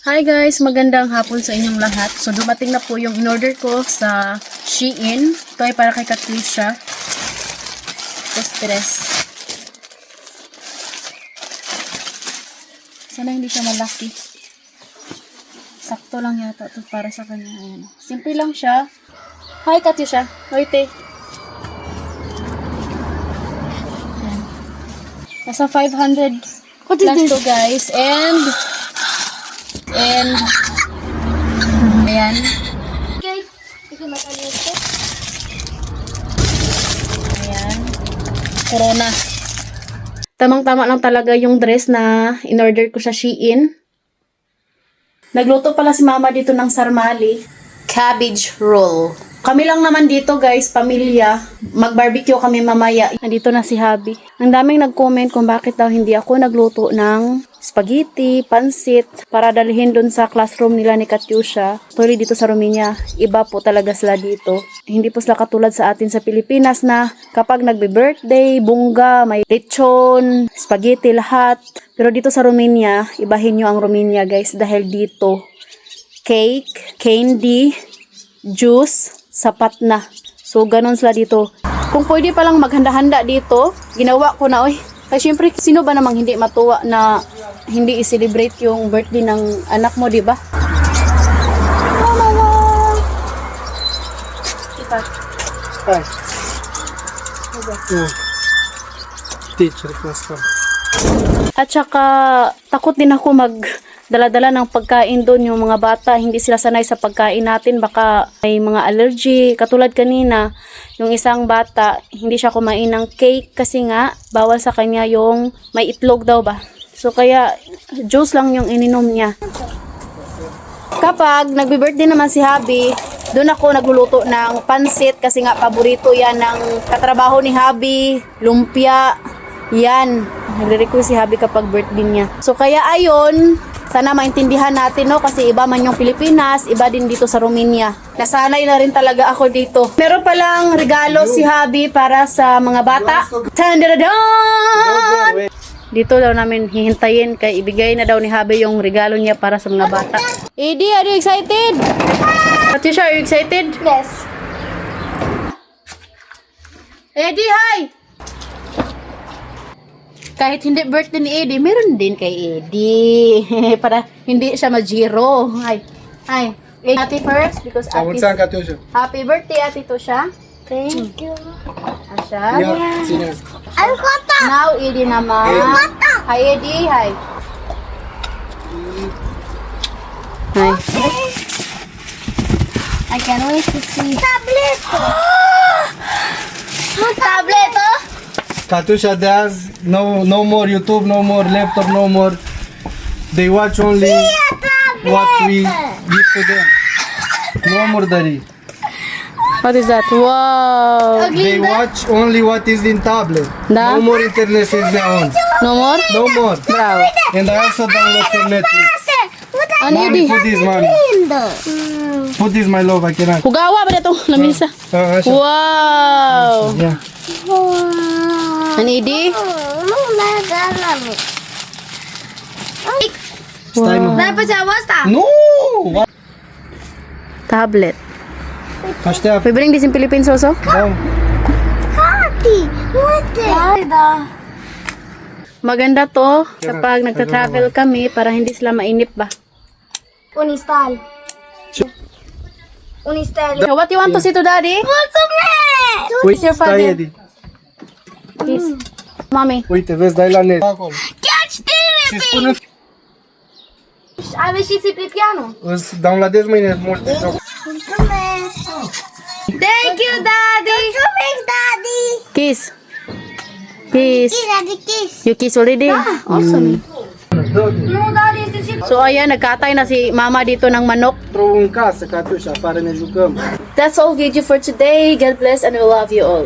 Hi guys, magandang hapon sa inyong lahat. So dumating na po yung in-order ko sa Shein. Ito ay para kay Katricia. Ito stress. Sana hindi siya malaki. Sakto lang yata ito para sa kanya. Ayan. Simple lang siya. Hi Katricia. Hoy te. Ayan. Nasa 500 plus to guys. And ayan. Okay. Ito matalit. Ayan. Corona. Tamang-tama lang talaga yung dress na in-order ko sa Shein. Nagluto pala si mama dito ng sarmali. Cabbage roll. Kami lang naman dito guys, pamilya. Mag-barbecue kami mamaya. Nandito na si Habi. Ang daming nag-comment kung bakit daw hindi ako nagluto ng spaghetti, pansit, para dalhin dun sa classroom nila ni Katyusha. Actually dito sa Romania, iba po talaga sila dito. Hindi po sila katulad sa atin sa Pilipinas na kapag nagbe-birthday, bungga, may lechon, spaghetti, lahat. Pero dito sa Romania, ibahin nyo ang Romania guys dahil dito, cake, candy, juice, sapat na. So, ganun sila dito. Kung pwede palang maghanda-handa dito, ginawa ko na, oy. Kasi syempre, sino ba namang hindi matuwa na hindi i-celebrate yung birthday ng anak mo, di ba? Hi. Teacher class ka. At saka, takot din ako magdala-dala ng pagkain doon. Yung mga bata, hindi sila sanay sa pagkain natin. Baka may mga allergy. Katulad kanina, yung isang bata, hindi siya kumain ng cake kasi nga, bawal sa kanya yung may itlog daw ba. So, kaya, juice lang yung ininom niya. Kapag nagbe-birthday naman si Habi, doon ako nagluluto ng pansit kasi nga paborito yan ng katrabaho ni Habi, lumpia, yan. Nagre-request si Habi kapag birthday niya. So kaya ayon, sana maintindihan natin no kasi iba man yung Pilipinas, iba din dito sa Romania. Nasanay na rin talaga ako dito. Meron palang regalo si Habi para sa mga bata. Tandaradan! Dito daw namin hihintayin kay ibigay na daw ni Habi yung regalo niya para sa mga bata. Eddie, are you excited? Katisha, are you excited? Yes. Eddie, hi! Kahit hindi birthday ni Eddie, meron din kay Eddie. Para hindi siya ma-zero. Hi. Hi. Happy first because Mulțumesc, Katyusha. happy birthday, Ate Tosha. Thank you. Asya. Ia, ține. Ang kota! Now, Eddie naman. Hi, Eddie. Hi. Hi. I can't wait to see. Tablet! Tablet, oh? Katyusha, de azi, no more YouTube, no more laptop, no more. They watch only what we give to them. No more Dari. What is that? Wow. They watch only what is in tablet. Da? No more internet is on. No more? No more. Bravo. And I also download from Netflix. Ano, Mommy, Eddie? put this, mommy. Put this, my love, I cannot. Hugawa ba na itong lamisa? Așa. Wow. Yeah. Ano, Eddie? Stai, mă. Dar pe ceaua asta? Nu! Tablet. Așteaptă. We bring this in Philippines also? Da. Tati, uite! Da. Maganda to kapag nagta-travel kami para hindi sila mainip ba. Unistal. Unistal. So what you want to say to daddy? Mulțumesc! Uite, your father? stai, Edi. Kiss. Mommy. Uite, vezi, dai la net. Acolo. Chiar știi! Și spune, Aveți și Cipriano? îți downloadez mâine multe jocuri. Mulțumesc! Thank you, Daddy! Mulțumesc, Daddy! Kiss. Kiss. Daddy, kiss! You kiss already? Awesome. Nu, Daddy, este și... So ayan, nagkatay na si mama dito ng manok. Într-o în casă, Katyusha, afară ne jucăm. That's all video for today. God bless and we love you all.